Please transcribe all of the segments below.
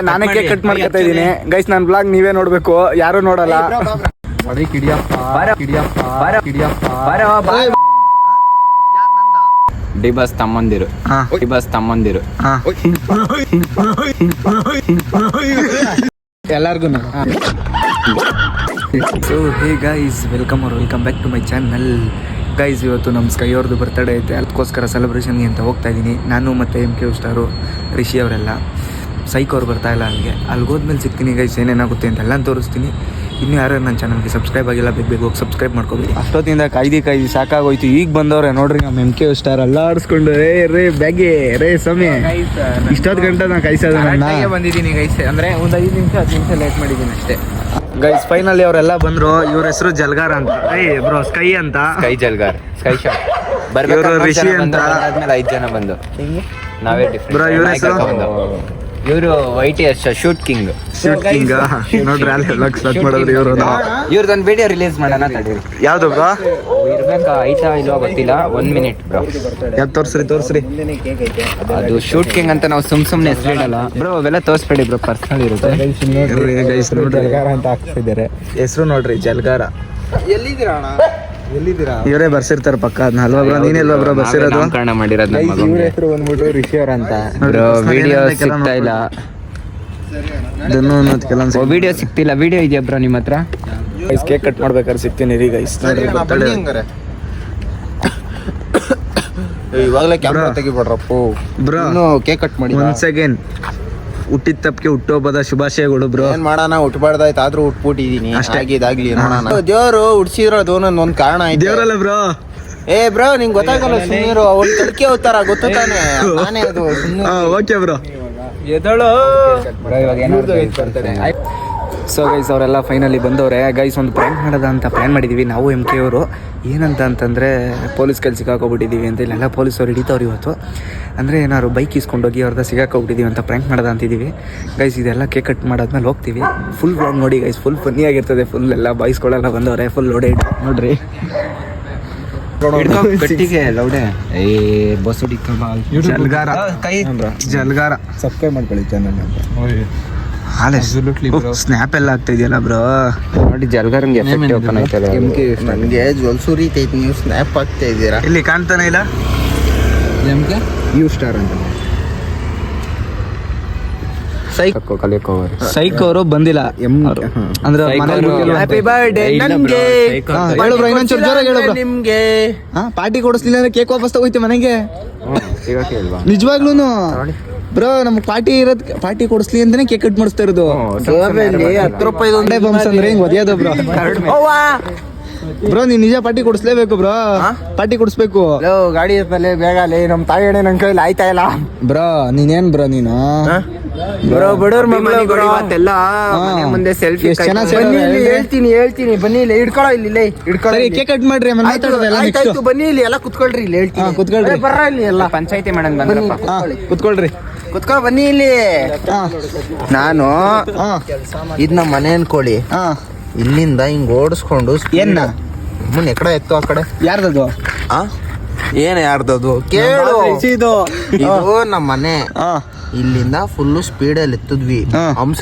ನಾನೇ cake cut ಮಾಡ್ಕೊತಾ ಇದೀನಿ ಗೈಸ್. ನನ್ನ ಬ್ಲಾಗ್ ನೀವೇ ನೋಡ್ಬೇಕು, ಯಾರು ನೋಡಲ್ಲ. ಡಿಬಸ್ ತಮ್ಮಂದಿರು ಎಲ್ಲಾರ್ಗು so hey guys, welcome back to my channel. Guys, ಇವತ್ತು ನಮ್ಮ ಸ್ಕೈ ಅವ್ರದ್ದು ಬರ್ತಡೇ ಐತೆ, ಅದಕ್ಕೋಸ್ಕರ ಸೆಲೆಬ್ರೇಷನ್ಗೆ ಅಂತ ಹೋಗ್ತಾ ಇದ್ದೀನಿ ನಾನು ಮತ್ತು MK ಸ್ಟಾರು, ರಿಷಿ ಅವರೆಲ್ಲ. ಸೈಕ್ ಅವ್ರು ಬರ್ತಾ ಇಲ್ಲ ಅಲ್ಲಿಗೆ ಹೋದ್ಮೇಲೆ ಸಿಗ್ತೀನಿ ಗೈಸ್. ಏನೇನಾಗುತ್ತೆ ಅಂತೆಲ್ಲ ತೋರಿಸ್ತೀನಿ. ಇನ್ನೂ ಯಾರು ನನ್ನ ಚಾನಲ್ಗೆ ಸಬ್ಸ್ಕ್ರೈಬ್ ಆಗಿಲ್ಲ, ಬೇಗ ಹೋಗಿ ಸಬ್ಸ್ಕ್ರೈಬ್ ಮಾಡ್ಕೋಬೇಕು. ಅಷ್ಟೊತ್ತಿಂದ ಕಾಯ್ದು ಸಾಕಾಗೋಯ್ತು. ಈಗ ಬಂದವ್ರೆ ನೋಡ್ರಿ ನಮ್ಮ MK ಸ್ಟಾರ್ ಎಲ್ಲ ಆಡಿಸ್ಕೊಂಡು ರೇ ಬ್ಯಾಗೆ ರೇ ಸಮಯ ಇಷ್ಟೊತ್ತು ಗಂಟೆ ನಾನು ಕಾಯಿಸೋದು ಬಂದಿದ್ದೀನಿ ಗೈಸ್. ಅಂದ್ರೆ ಒಂದು 5 ನಿಮಿಷ 10 ನಿಮಿಷ ಲೇಟ್ ಮಾಡಿದ್ದೀನಿ ಅಷ್ಟೇ ಗೈಸ್. ಫೈನಲಿ ಅವರೆಲ್ಲ ಬಂದ್ರು. ಇವ್ರ ಹೆಸರು ಜಲ್ಗಾರ್ ಅಂತ, ಬ್ರೋ ಸ್ಕೈ ಅಂತ, ಸ್ಕೈ ಜಲ್ಗಾರ್, ಸ್ಕೈ ಶಾಟ್. ಇವರು ರಿಷಿ ಅಂತ. ಆದ್ಮೇಲೆ 5 ಜನ ಬಂದು ನಾವೇ ಬ್ರೋ ಇವ್ರ ಹೆಸರು ಇವರು YTS ಶೂಟ್ ಕಿಂಗ್ ನೋಡ್ರಿ ಅಲ್ಲಿ ಸ್ಟಾರ್ಟ್ ಮಾಡಿದ್ರು ಇವರು. ಇವ್ರದೊಂದು ವಿಡಿಯೋ ರಿಲೀಸ್ ಮಾಡೋಣ ತಡೀರಿ. ಯಾವ್ದು ಬ್ರೋ? ಇರ್ಬೇಕಾ ಆಯ್ತಾ ಇಲ್ವಾ ಗೊತ್ತಿಲ್ಲ. 1 ಮಿನಿಟ್ ಬ್ರೋ. ಯಾವ್ದು ತೋರ್ಸ್ರಿ. ಅದು ಶೂಟ್ ಕಿಂಗ್ ಅಂತ ನಾವು ಸುಮ್ನೆ ಹೆಸರಿಡಲ್ಲ ಬ್ರೋ. ಅವೆಲ್ಲ ತೋರಿಸ್ಬೇಡಿ ಬ್ರೋ, ಪರ್ಸನಲ್ ಇರುತ್ತೆ. ಗೈಸ್ ನೋಡ್ರಿ ಅಂತ ಹಾಕ್ತಿದ್ದಾರೆ ಹೆಸರು ನೋಡ್ರಿ, ಜಲ್ಗಾರ. ಎಲ್ಲಿದ್ದೀರಾ? ಇವರೇ ಬರ್ಸಿರ್ತಾರ ಪಕ್ಕ. ಅದನ್ನ ಅಲ್ವಾ ಬ್ರೋ? ನೀನೆಲ್ವಾ ಬ್ರೋ ಬರ್ಸಿರೋದು? ನಾಮಕರಣ ಮಾಡಿರೋದು ನಮ್ಮ ಇವ್ರ ಹೆಸರು ಬಂದ್ಬಿಟ್ಟು ರಿಷಿ ಅವ್ರ ಅಂತ. ಬ್ರೋ ವಿಡಿಯೋ ಸಿಗ್ತಾ ಇಲ್ಲ, ವಿಡಿಯೋ ಸಿಗ್ತಿಲ್ಲ. ವಿಡಿಯೋ ಇದೆಯಾ ಬ್ರೋ ನಿಮ್ಮ ಹತ್ರ? ಗೈಸ್ ಕೇಕ್ ಕಟ್ ಮಾಡ್ಬೇಕಾದ್ರೆ ಸಿಗ್ತೀನಿ ರೀ ಗೈಸ್. ಇವಾಗಲೇ ಕ್ಯಾಮ್ರಾ ತೆಗಿಬಿಡ್ರಪ್ಪು ಬ್ರೋ. ಕೇಕ್ ಕಟ್ ಮಾಡಿ ಒನ್ಸ್ ಅಗೇನ್ ಹುಟ್ಟಿದ ತಪ್ಪಿಗೆ ಹುಟ್ಟೋಬದ ಶುಭಾಶಯಗಳು ಬ್ರೋ. ಏನ್ ಮಾಡೋಣ, ಹುಟ್ಟಬಾರ್ದಾಯ್ತು ಆದ್ರೂ ಹುಟ್ಬಿಟ್ಟಿದೀನಿ. ಅಷ್ಟಾಗಿದಾಗ್ಲಿ ನೋಡೋಣ. ದೇವ್ರು ಹುಡ್ಸಿರೋದು ಒಂದೊಂದ್ ಕಾರಣ ಐತೆ. ದೇವ್ರಲ್ಲ ಬ್ರೋ. ಬ್ರೋ ನಿಂಗ್ ಗೊತ್ತಾಗಲ್ಲ, ಸುಮ್ಮೀರು ಅವ್ರು ತಡ್ಕೆ ಹೋಗ್ತಾರ, ಗೊತ್ತು ತಾನೆ. ನಾನೇ ಅದು ಓಕೆ ಬ್ರೋ. ಸೊ ಗೈಸ್ ಅವರೆಲ್ಲ ಫೈನಲಿ ಬಂದವ್ರೆ ಗೈಸ್. ಒಂದು ಪ್ರ್ಯಾಂಕ್ ಮಾಡೋದ ಅಂತ ಪ್ಲ್ಯಾನ್ ಮಾಡಿದ್ದೀವಿ ನಾವು MK ಅವರು. ಏನಂತ ಅಂತಂದರೆ ಪೊಲೀಸ್ ಕೈಲಿ ಸಿಕ್ಕಾಕೊಬಿಟ್ಟಿದ್ದೀವಿ ಅಂತ. ಇಲ್ಲೆಲ್ಲ ಪೊಲೀಸವ್ರು ಹಿಡಿತವ್ರು ಇವತ್ತು. ಅಂದರೆ ಏನಾದ್ರು ಬೈಕ್ ಇಸ್ಕೊಂಡೋಗಿ ಅವ್ರದ್ದು ಸಿಕ್ಕಾಕೊಬಿಟ್ಟಿದ್ದೀವಿ ಅಂತ ಪ್ರ್ಯಾಂಕ್ ಮಾಡೋದ ಅಂತಿದ್ದೀವಿ ಗೈಸ್. ಇದೆಲ್ಲ ಕೇಕ್ ಕಟ್ ಮಾಡಾದ್ಮೇಲೆ ಹೋಗ್ತೀವಿ. ಫುಲ್ ವ್ಲಾಗ್ ನೋಡಿ ಗೈಸ್, ಫುಲ್ ಫನ್ನಿ ಆಗಿರ್ತದೆ. ಫುಲ್ ಎಲ್ಲ ಬಾಯ್ಸ್ಗಳೆಲ್ಲ ಬಂದವ್ರೆ, ಫುಲ್ ಲೋಡೆ ನೋಡ್ರಿ. ಜಲ್ಗಾರ ಸಬ್ಸ್ಕ್ರೈಬ್ ಮಾಡ್ಕೊಳ್ಳಿ ಚಾನಲ್. ಸ್ನ್ಯಾಪ್ ಎಲ್ಲ ಆಗ್ತಾ ಇದೆಯಲ್ಲ ಬ್ರೋ. ನೋಡಿ ಜಲ್ಗಾರಂಗೆ ಎಫೆಕ್ಟ್ ಓಪನ್ ಆಯ್ತಲ್ಲ. ನನಗೆ ಜೊಲ್ಸುರಿತೈತಿ, ನೀವು ಸ್ನ್ಯಾಪ್ ಆಗ್ತಾ ಇದ್ದೀರಾ. ಇಲ್ಲಿ ಕಾಣ್ತಾನೆ ಇಲ್ಲ. ಯು ಸ್ಟಾರ್ ಅಂತ ಸೈಕ್ ಅವರು ಬಂದಿಲ್ಲ ಅಂದ್ರೆ ಹ್ಯಾಪಿ ಬರ್ಡೇ ನನ್ಗೆ ಇನ್ನೊಂಚೂರು ಜೋರಾಗಿ ಹೇಳು ನಿಮ್ಗೆ. ಪಾರ್ಟಿ ಕೊಡಿಸ್ಲಿಲ್ಲ ಅಂದ್ರೆ ಕೇಕ್ ವಾಪಸ್ ತಗೋಯ್ತು ಮನೆಗೆ. ನಿಜವಾಗ್ಲೂನು ಬ್ರೋ, ನಮ್ಗೆ ಪಾರ್ಟಿ ಕೊಡಿಸ್ಲಿ ಅಂತಾನೆ ಕೇಕ್ ಕಟ್ ಮಾಡಿಸ್ತಾ ಇರೋದು. 10 ರೂಪಾಯಿ ಬಂಪ್ಸ್ ಅಂದ್ರೆ ಹಿಂಗ್ ಒದಿಯೋದು ಬ್ರೋ. ಬ್ರೋ ನೀವ್ ನಿಜ ಪಾರ್ಟಿ ಕೊಡಿಸ್ಲೇಬೇಕು ಬ್ರೋ. ಪಾರ್ಟಿ ಕೊಡಿಸ್ಬೇಕು. ಗಾಡಿ ಬೇಗ ನಮ್ ತಾಯಿ ಹೇಳಿ ನನ್ ಕೈಲಿ ಆಯ್ತಾ ಇಲ್ಲ ಬ್ರೋ. ನೀನೇನ್ ಬ್ರೋ ನೀನು ಬ್ರೋ? ಬಡವ್ರ ಇವತ್ತೆಲ್ಲ ಮುಂದೆ ಸೆಲ್ಫಿ ಹೇಳ್ತೀನಿ ಬನ್ನಿ ಇಲ್ಲಿ ಹಿಡ್ಕೊಳ್ಳೋ. ಇಲ್ಲಿ ಹಿಡ್ಕೊಳ್ಳಿ, ಕೇಕ್ ಕಟ್ ಮಾಡ್ರಿ. ಬನ್ನಿ ಇಲ್ಲಿ ಎಲ್ಲ ಕುತ್ಕೊಳ್ರಿ. ಇಲ್ಲಿ ಹೇಳ್ತೀನಿ, ಕುತ್ಕೊಳ್ರಿ. ಬರ್ರ ಇಲ್ಲಿ ಎಲ್ಲ ಪಂಚಾಯತಿ ಮೇಡಮ್ ಬಂದ್ರಪ್ಪ. ಕುತ್ಕೊಳ್ರಿ, ಕುತ್ಕೊ ಬನ್ನಿ ಇಲ್ಲಿ. ನಾನು ಇದ್ ನಮ್ಮ ಮನೆ ಅನ್ಕೊಳ್ಳಿ. ಇಲ್ಲಿಂದ ಹಿಂಗ್ ಓಡಿಸ್ಕೊಂಡು ಏನ್ನ ಎಕಡೆ ಎತ್ತು ಆ ಕಡೆ. ಯಾರ್ದದು? ಏನ್ ಯಾರ್ದದು ಕೇಳು. ಇದು ನಮ್ಮ ಮನೆ. ಇಲ್ಲಿಂದ ಫುಲ್ ಸ್ಪೀಡಲ್ಲಿ ಎತ್ತಿದ್ವಿ. ಅಂಶ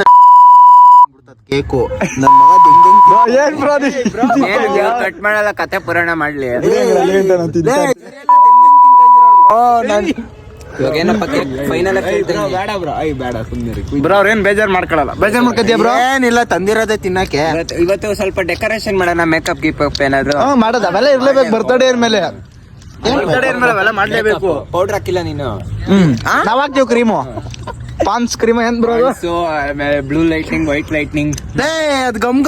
ಕೇಕು ನನ್ನ ಮಗ ಕಟ್ ಮಾಡಲ್ಲ, ಕತೆ ಪುರಾಣ ಮಾಡ್ಲಿ. ಬ್ರೋ ಅವ್ರೇನ್ ಬೇಜಾರ್ ಮಾಡ್ಕೊಳಲ್ಲ. ಬೇಜಾರ್ ಮಾಡ್ಕೊತೀಯ ಬ್ರೋ? ಏನಿಲ್ಲ, ತಂದಿರೋದೇ ತಿನ್ನಕ್ಕೆ. ಇವತ್ತು ಸ್ವಲ್ಪ ಡೆಕೋರೇಷನ್ ಮಾಡೋಣ, ಮೇಕಪ್ ಗೀಪ್ ಏನಾದ್ರು ಮಾಡೋದು ಅವೆಲ್ಲ ಇರ್ಲೇಬೇಕು. ಬರ್ತಡೇ ಮೇಲೆ ಅವೆಲ್ಲ ಮಾಡ್ಲೇಬೇಕು. ಪೌಡರ್ ಹಾಕಿಲ್ಲ ನೀನು? ನಾವ್ ಹಾಕ್ತೀವಿ ಕ್ರೀಮು, ಪಾನ್ಸ್ ಕ್ರೀಮ್. ಏನ್ bro? Blue lightning, white lightning. ಅದ್ ಗಮ್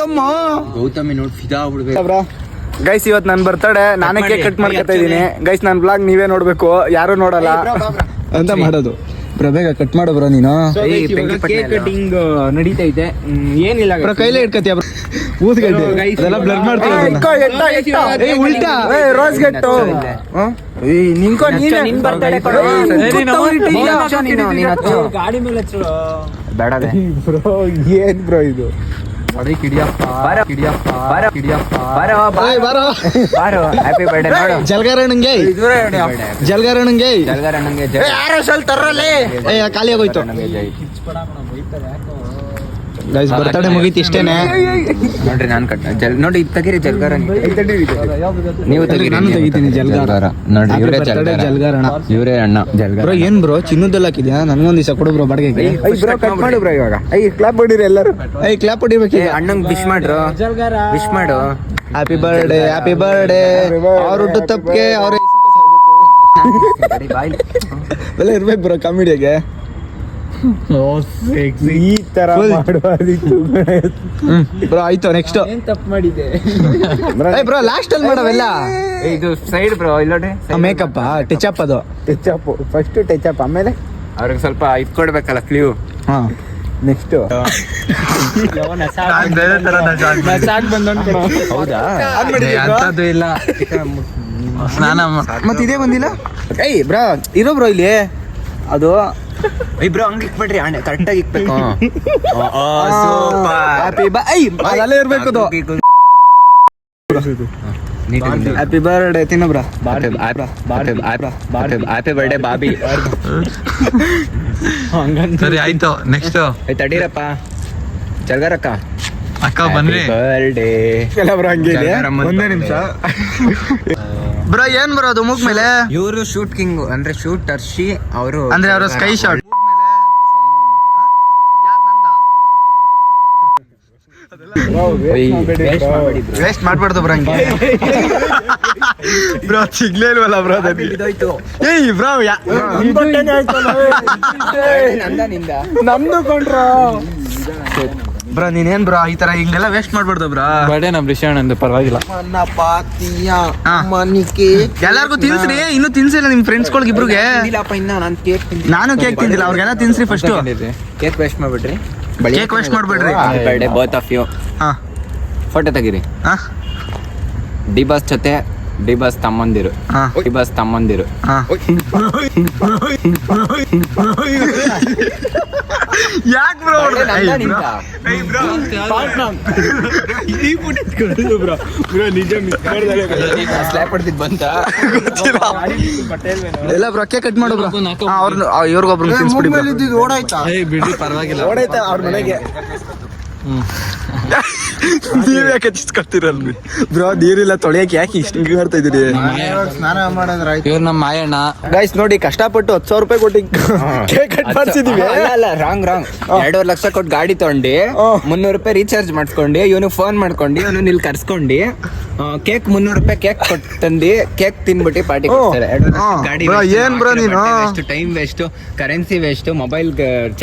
ಗೌತಮಿ ನೋಡಿ ಫಿದಾ ಆಗ್ಬಿಡ್ಬೇಕು ಬ್ರೋ. ಗೈಸ್ ಇವತ್ತು ನನ್ನ ಬರ್ತಡೇ, ನಾನೇ ಕೇಕ್ ಕಟ್ ಮಾಡ್ಕೊತಾ ಇದೀನಿ ಗೈಸ್. ನನ್ನ ಬ್ಲಾಗ್ ನೀವೇ ನೋಡ್ಬೇಕು, ಯಾರು ನೋಡಲ್ಲ ಅಂತ ಮಾಡೋದು. ಬ್ರೋ ಬೇಗ ಕಟ್ ಮಾಡು ಬ್ರೋ ನೀನು. ಕೇಕ್ ಕಟಿಂಗ್ ನಡೀತೈತೆ. ಏನಿಲ್ಲ ಬ್ರೋ, ಕೈಲೇ ಇಟ್ಕತ್ತೀಯ ಬ್ರೋ. ಊದ್ಗಡ್ಡೆ ಅದೆಲ್ಲ ಬ್ಲರ್ ಮಾಡ್ತೀವಿ. ಉಲ್ಟಾ ರೋಸ್ ಗೆಟ್ಟು ನಿನ್ಕೋ ನಿನ್ ಬರ್ತಡೇ ಗಾಡಿ ಮೇಲೆ ಬೇಡ ಬ್ರೋ. ಏನ್ ಬ್ರೋ ಇದು? ಹ್ಯಾಪಿ ಬರ್ಡೇ ನೋಡು. ಜಲ್ಗಾರಣ್ಣಂಗೆ ಜಲ್ಗಾರಣ್ಣಂಗೆ ಯಾರೋ ಸ್ವಲ್ಪ ತರ್ರಲ್ಲೇ. ಖಾಲಿ ಆಗೋಯ್ತು. ಗೈಸ್ ಬರ್ತಡೇ ಮುಗೀತು ಇಷ್ಟೇನೆ. ನೋಡ್ರಿ ನಾನು ನೋಡಿ ಇದು ತೆಗೀರಿ ಜಲ್ಗಾರ ನೀವು ತೆಗೀರಿ. ನಾನು ತೆಗಿತೀನಿ ಜಲ್ಗಾರ. ನೋಡ್ರಿ ಇವರೇ ಜಲ್ಗಾರ ಅಣ್ಣ. ಇವರೇ ಅಣ್ಣ ಜಲ್ಗಾರ. ಬ್ರೋ ಏನ್ ಬ್ರೋ ಚಿನ್ನದೆಲ್ಲ ಹಾಕಿದ್ಯಾ? ನನ್ಗೊಂದ್ ದಿವಸ ಕೊಡು ಬ್ರೋ ಬಾಡಿಗೆಗೆ. ಕಟ್ ಮಾಡಿ ಬ್ರೋ ಇವಾಗ. ಕ್ಲಾಪ್ ಹೊಡಿರಿ ಎಲ್ಲರೂ. ಕ್ಲಾಪ್ ಹೊಡಿಬೇಕು. ಅಣ್ಣಂಗ್ ವಿಶ್ ಮಾಡ್ರು, ವಿಶ್ ಮಾಡು. ಹ್ಯಾಪಿ ಬರ್ಡೇ ಅವ್ರ ಹುಟ್ಟು ತಪ್ಪಿಗೆ ಅವ್ರ ಎಲ್ಲ ಇರ್ಬೇಕು ಬ್ರೋ ಕಾಮಿಡಿಯಾಗೆ. ಈ ತರ ಬ್ರೋ ಆಯ್ತು. ನೆಕ್ಸ್ಟ್ ತಪ್ಪು ಮಾಡಿದೆ ಬ್ರೋ ಲಾಸ್ಟ್ ಅಲ್ಲಿ ಮಾಡವೆಲ್ಲ. ಇದು ಸೈಡ್ ಬ್ರೋ ಇಲ್ಲೋಡಿ ಮೇಕಪ್ ಟಚ್ ಅದು ಟಚ್ ಫಸ್ಟ್ ಟಚ್ ಅಪ್ ಆಮೇಲೆ ಅವ್ರಿಗೆ ಸ್ವಲ್ಪ ಇದು ಕೊಡ್ಬೇಕಲ್ಲ ಕ್ಲೂ. ಹಾ ನೆಕ್ಸ್ಟ್ ಹೌದಾ ಅಂತದ್ದು ಇಲ್ಲ. ಸ್ನಾನ ಮತ್ತೆ ಇದೇ ಬಂದಿಲ್ಲ. ಬ್ರೋ ಇರೋ ಬ್ರೋ ಇಲ್ಲಿ ಅದು ಇಬ್ರು ಹಂಗೆ ಇಕ್ಬಿಡ್ರಿ ಅಣ್ಣ ಕರೆಕ್ಟಾಗಿ ಇಕ್ಬೇಕು. ಅದಲ್ಲೇ ಇರ್ಬೇಕು ಅದು. ಹ್ಯಾಪಿ ಬರ್ಡೇ ತಿನ್ನ ಬ್ರಾ. Happy birthday Bobby. ಸರಿ ಆಯ್ತು. ನೆಕ್ಸ್ಟ್ ತಡೀರಪ್ಪ ಜಲ್ಗಾರಕ್ಕ ಅಕ್ಕ ಬನ್ರಿ. ಬರ್ಡೇ ಎಲ್ಲ ಬ್ರೋ ಹಂಗೆ ಒಂದೇ ನಿಮಿಷ ಬ್ರೋ. ಏನ್ ಬರೋದು ಮುಗ್ ಮೇಲೆ? ಇವರು ಶೂಟ್ ಕಿಂಗ್ ಅಂದ್ರೆ ಶೂಟ್ ಅರ್ಷಿ ಅವರು ಅಂದ್ರೆ ಅವರು ಸ್ಕೈ ಶಾಟ್ ವೇಸ್ಟ್ ಮಾಡ್ಬಾರ್ದು ಬ್ರೋ. ಹಂಗೆ ಬ್ರೋ ಸಿಗ್ಲೇ ಇಲ್ವಲ್ಲ ಬ್ರೋ. ಏಯ್ ಬ್ರೋ ನಮ್ದು ಕೊಂಡ್ರ ಬ್ರೋ. ನೀನೇನ್ ಬ್ರೋ ಈ ತರ ಹಿಂಗೆಲ್ಲ ವೇಸ್ಟ್ ಮಾಡ್ಬಾರ್ದು ಬ್ರೋ. ಬರ್ಡೇ ನಮ್ ರಿಷಾಣಂದು ಪರವಾಗಿಲ್ಲ. ಎಲ್ಲಾರ್ಗು ತಿನ್ಸ್ರಿ. ಇನ್ನು ತಿನ್ಸಿಲ್ಲ ನಿಮ್ ಫ್ರೆಂಡ್ಸ್ಗಳಿಗೆ ಇಬ್ರಿಗೆ. ನಾನು ಕೇಕ್ ತಿಂದಿಲ್ಲ. ಅವ್ರಿಗೆಲ್ಲ ತಿನ್ಸ್ರಿ ಫಸ್ಟ್. ಕೇಕ್ ವೇಸ್ಟ್ ಮಾಡ್ಬಿಡ್ರಿ. ಕೇಕ್ ವೇಸ್ಟ್ ಮಾಡ್ಬೇಡ್ರಿ. Birthday both of you. ಹಾ ಫೋಟೋ ತೆಗೀರಿ. ಹಾ ಡಿ ಬಾಸ್ ಜೊತೆ ಡಿ ಬಾಸ್ ತಮ್ಮಂದಿರು. ಹಾ ಡಿ ಬಾಸ್ ತಮ್ಮಂದಿರು. ಹಾ ಯಾಕೆ ಬ್ರೋ? ಎಲ್ಲ ಬ್ರೋ ಕೇಕ್ ಕಟ್ ಮಾಡು ಬ್ರೋ. ಅವ್ರನ್ನ ಇವ್ರಿಗೊಬ್ರು ತಿನ್ಸ್ಬಿಡಿ. ಓಡಾಯ್ತಾ ಬಿಡ್ರಿ ಪರವಾಗಿಲ್ಲ. ಓಡಾಯ್ತಾ ಅವ್ರ ಮನೆಗೆ. ನೀವ್ ಯಾಕೆ ಚಿಸ್ಕೊಳ್ತೀರಲ್ರಿ ಬ್ರೋ? ನೀರಿಲ್ಲ ತೊಳೆಯಕ್ಕೆ ಯಾಕೆ ಇಷ್ಟು ಹಿಂಗೆ ಮಾಡ್ತಾ ಇದೀರಿ? ಸ್ನಾನ ಮಾಡೋದ್ರಾಯ್ತು. ಇವ್ರು ನಮ್ಮ ಮಾಯಣ್ಣ. ಗೈಸ್ ನೋಡಿ ಕಷ್ಟಪಟ್ಟು 10,000 ರೂಪಾಯಿ ಕೊಟ್ಟು ಕೇಕ್ ಕಟ್ ಮಾಡ್ಸಿದೀವಿ. ಅಲ್ಲ ರಾಂಗ್ 2.5 ಲಕ್ಷ ಕೊಟ್ಟು ಗಾಡಿ ತಗೊಂಡು 300 ರೂಪಾಯಿ ರೀಚಾರ್ಜ್ ಮಾಡ್ಕೊಂಡು ಇವನು ಫೋನ್ ಮಾಡ್ಕೊಂಡು ಇವನು ಇಲ್ಲಿ ಕರ್ಸ್ಕೊಂಡು ಕೇಕ್ 300 ರೂಪಾಯಿ ಕೇಕ್ ಕೊಟ್ಟು ತಂದು ಕೇಕ್ ತಿನ್ಬಿಟ್ಟು ಪಾರ್ಟಿ ಕೊಡ್ತಾರೆ. ಗಾಡಿ ಏನ್ ಬ್ರೋ ನೀನು? Time waste, currency waste, mobile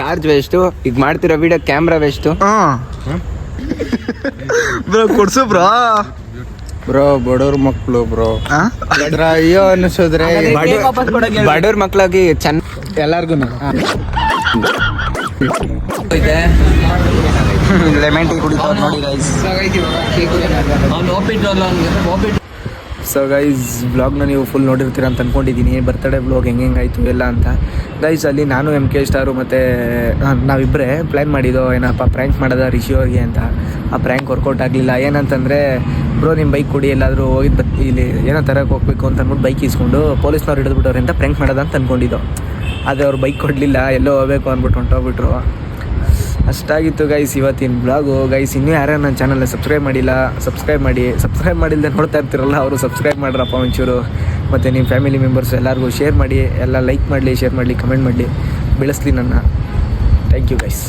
charge waste, ಈಗ ಮಾಡ್ತಿರೋ ವಿಡಿಯೋ ಕ್ಯಾಮ್ರಾ ವೇಸ್ಟ್. ಬ್ರೋ ಕೊಡ್ಸು ಬ್ರೋ. ಬ್ರೋ ಬಡವ್ರ ಮಕ್ಕಳು ಬ್ರೋ. ಅಯ್ಯೋ ಅನಿಸಿದ್ರೆ ಬಡವ್ರ ಮಕ್ಳಾಗಿ ಚೆನ್ನ ಎಲ್ಲಾರ್ಗು ಇದೆ. ಲೆಮನ್ ಟೀ ಕುಡಿತಾವ್ ನೋಡಿ ಗೈಸ್. ಸೊ ಗೈಸ್ ವ್ಲಾಗ್ನ ನೀವು ಫುಲ್ ನೋಡಿರ್ತೀರ ಅಂತ ಅಂದ್ಕೊಂಡಿದ್ದೀನಿ. ಬರ್ತ್ಡೇ ವ್ಲಾಗ್ ಹೆಂಗಾಯಿತು ಎಲ್ಲ ಅಂತ. ಗೈಸ್ ಅಲ್ಲಿ ನಾನು MK ಸ್ಟಾರು ಮತ್ತು ನಾವಿಬ್ಬರೇ ಪ್ಲ್ಯಾನ್ ಮಾಡಿದ್ದೋ ಏನಪ್ಪ ಪ್ರ್ಯಾಂಕ್ ಮಾಡೋದ ರಿಷಿ ಅವ್ರಿಗೆ ಅಂತ. ಆ ಪ್ರ್ಯಾಂಕ್ ವರ್ಕೌಟ್ ಆಗಲಿಲ್ಲ. ಏನಂತಂದರೆ ಬ್ರೋ ನಿಮ್ಮ ಬೈಕ್ ಕೊಡಿ ಎಲ್ಲಾದರೂ ಹೋಗಿದ್ದು ಇಲ್ಲಿ ಏನೋ ತರಕ್ಕೆ ಹೋಗ್ಬೇಕು ಅಂತ ಅಂದ್ಬಿಟ್ಟು ಬೈಕ್ ಇಸ್ಕೊಂಡು ಪೊಲೀಸ್ನವ್ರು ಹಿಡಿದ್ಬಿಟ್ಟವ್ರೆ ಅಂತ ಪ್ರ್ಯಾಂಕ್ ಮಾಡೋದ ಅಂತ ಅಂದ್ಕೊಂಡಿದ್ದೋ. ಆದರೆ ಅವ್ರು ಬೈಕ್ ಕೊಡಲಿಲ್ಲ, ಎಲ್ಲೋ ಹೋಗ್ಬೇಕು ಅಂದ್ಬಿಟ್ಟು ಹೊಂಟೋಗ್ಬಿಟ್ರು. ಅಷ್ಟಾಗಿತ್ತು ಗೈಸ್ ಇವತ್ತಿನ ಬ್ಲಾಗು. ಗೈಸ್ ಇನ್ನೂ ಯಾರು ನನ್ನ ಚಾನಲ್ನ ಸಬ್ಸ್ಕ್ರೈಬ್ ಮಾಡಿಲ್ಲ ಸಬ್ಸ್ಕ್ರೈಬ್ ಮಾಡಿ. ಸಬ್ಸ್ಕ್ರೈಬ್ ಮಾಡಿಲ್ಲದೆ ನೋಡ್ತಾ ಇರ್ತಿರಲ್ಲ ಅವರು ಸಬ್ಸ್ಕ್ರೈಬ್ ಮಾಡ್ರಪ್ಪ ಒಂಚೂರು. ಮತ್ತು ನಿಮ್ಮ ಫ್ಯಾಮಿಲಿ ಮೆಂಬರ್ಸ್ ಎಲ್ಲರಿಗೂ ಶೇರ್ ಮಾಡಿ, ಎಲ್ಲ ಲೈಕ್ ಮಾಡಲಿ, ಶೇರ್ ಮಾಡಲಿ, ಕಮೆಂಟ್ ಮಾಡಲಿ, ಬೆಳೆಸಲಿ ನನ್ನ. Thank you guys.